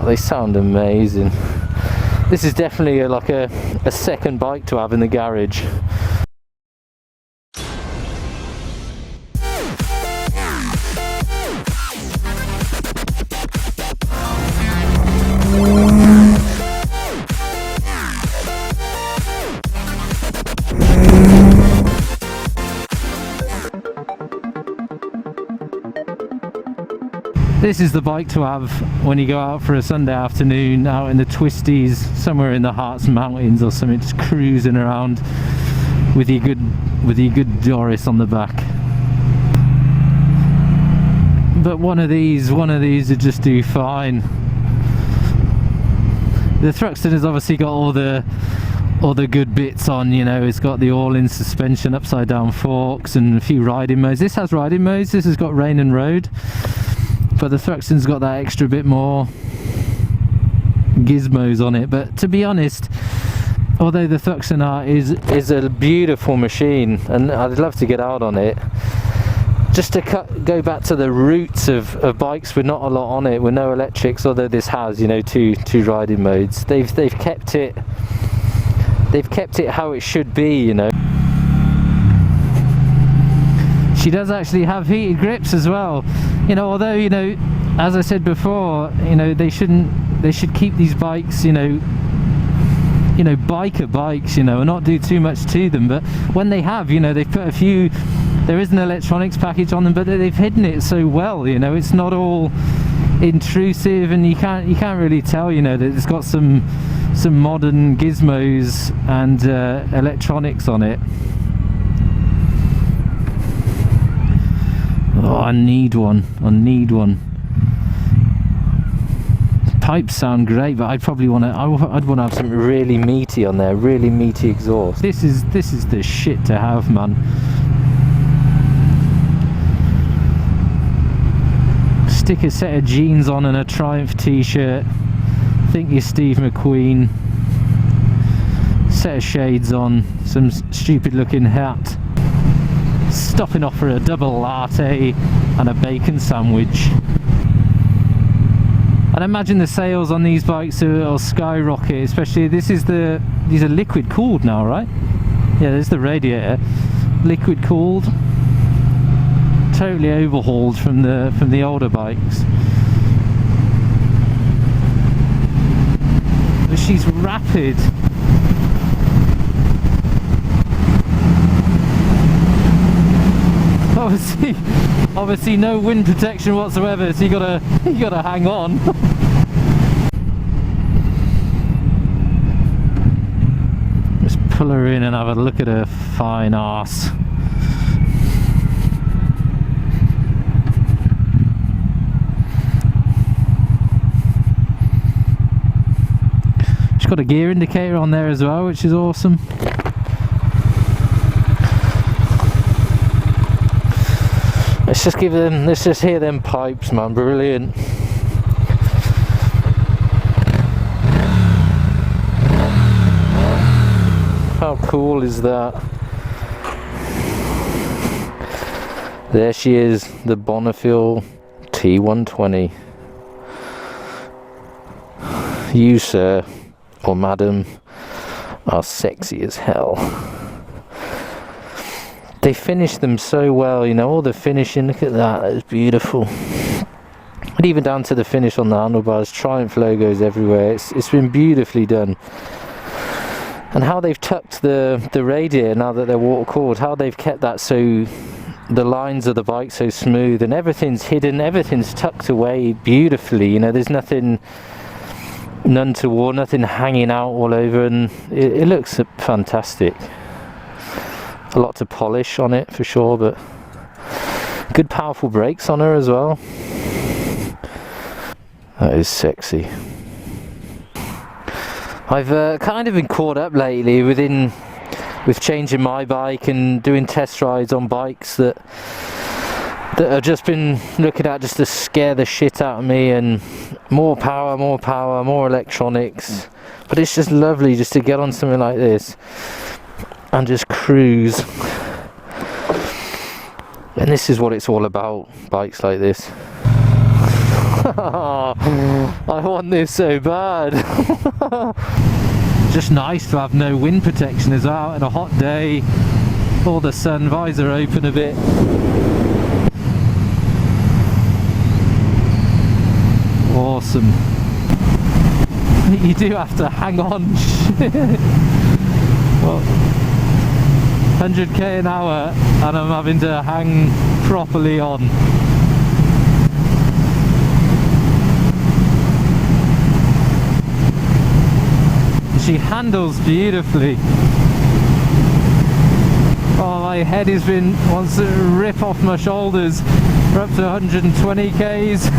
They sound amazing. This is definitely like a second bike to have in the garage. This is the bike to have when you go out for a Sunday afternoon out in the twisties, somewhere in the Harz Mountains or something, just cruising around with your good Doris on the back. But one of these would just do fine. The Thruxton has obviously got all the good bits on, you know. It's got the all-in suspension, upside down forks, and a few riding modes. This has riding modes. This has got rain and road. But the Thruxton's got that extra bit more gizmos on it. But to be honest, although the Thruxton is a beautiful machine, and I'd love to get out on it, just to go back to the roots of bikes with not a lot on it, with no electrics, although this has, you know, two riding modes. They've kept it how it should be, you know. She does actually have heated grips as well, you know, although, you know, as I said before, you know, they should keep these bikes, you know, biker bikes, you know, and not do too much to them. But when they have, you know, they've put a few, there is an electronics package on them, but they've hidden it so well, you know, it's not all intrusive, and you can't really tell, you know, that it's got some modern gizmos and electronics on it. Oh, I need one. Pipes sound great, but I'd probably want to. I'd want to have something really meaty on there, really meaty exhaust. This is the shit to have, man. Stick a set of jeans on and a Triumph t-shirt. Think you're Steve McQueen. Set of shades on, some stupid looking hat. Stopping off for a double latte and a bacon sandwich. And imagine the sales on these bikes will skyrocket, especially these are liquid cooled now, right? Yeah, there's the radiator, liquid cooled, totally overhauled from the older bikes. But she's rapid. Obviously no wind protection whatsoever, so you gotta hang on. Just pull her in and have a look at her fine arse. She's got a gear indicator on there as well, which is awesome. Let's just hear them pipes, man. Brilliant. How cool is that? There she is, the Bonneville T120. You, sir, or madam, are sexy as hell. They finish them so well, you know, all the finishing, look at that, it's beautiful. And even down to the finish on the handlebars, Triumph logos everywhere, it's been beautifully done. And how they've tucked the radiator, now that they're water cooled, how they've kept that so the lines of the bike so smooth, and everything's hidden, everything's tucked away beautifully, you know, there's nothing untoward, nothing hanging out all over, and it looks fantastic. A lot to polish on it for sure, but good powerful brakes on her as well. That is sexy. I've kind of been caught up lately with changing my bike and doing test rides on bikes that I've just been looking at just to scare the shit out of me, and more power, more electronics. But it's just lovely just to get on something like this and just cruise. And this is what it's all about, bikes like this. I want this so bad. Just nice to have no wind protection as well on a hot day. All the sun visor open a bit. Awesome. You do have to hang on. Well, 100k an hour and I'm having to hang properly on. She handles beautifully. Oh, my head wants to rip off my shoulders. We're up to 120 k's.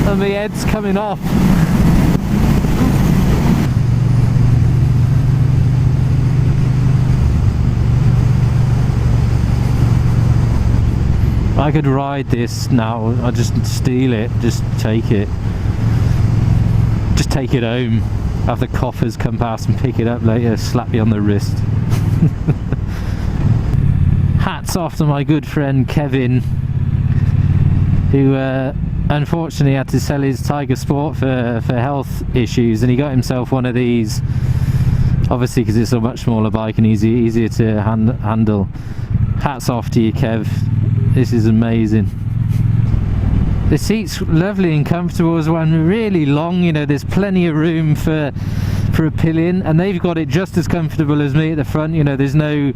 And the head's coming off. I could ride this now. I'd just steal it, just take it. Just take it home. Have the coffers come past and pick it up later, slap you on the wrist. Hats off to my good friend Kevin, who unfortunately had to sell his Tiger Sport for health issues, and he got himself one of these, obviously because it's a much smaller bike and easier to handle. Hats off to you, Kev. This is amazing. The seat's lovely and comfortable as well, and really long, you know, there's plenty of room for a pillion, and they've got it just as comfortable as me at the front. You know, there's no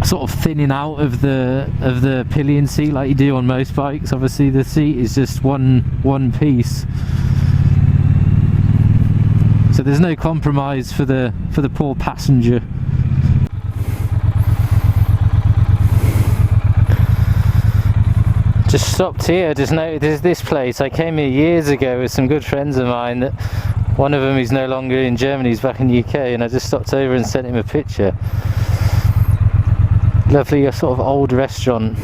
sort of thinning out of the pillion seat like you do on most bikes. Obviously the seat is just one piece, so there's no compromise for the poor passenger. Just stopped here, just noticed this place. I came here years ago with some good friends of mine. That one of them is no longer in Germany, he's back in the UK, and I just stopped over and sent him a picture. Lovely sort of old restaurant.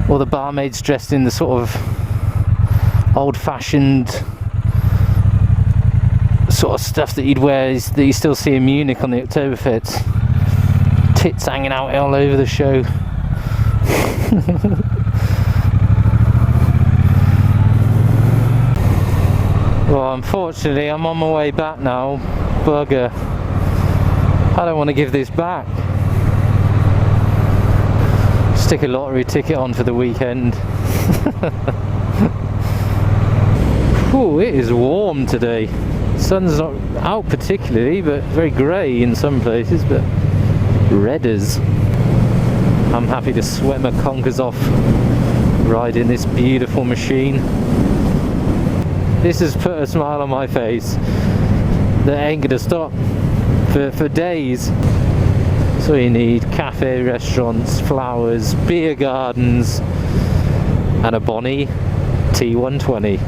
All the barmaids dressed in the sort of old-fashioned sort of stuff that you'd wear, that you still see in Munich on the Oktoberfest. Tits hanging out all over the show. Well, unfortunately I'm on my way back now. Bugger. I don't want to give this back. Stick a lottery ticket on for the weekend. Ooh, it is warm today. Sun's not out particularly, but very grey in some places, but red as. I'm happy to sweat my conkers off riding this beautiful machine. This has put a smile on my face that ain't gonna stop for days. So you need cafe, restaurants, flowers, beer gardens, and a Bonneville T120.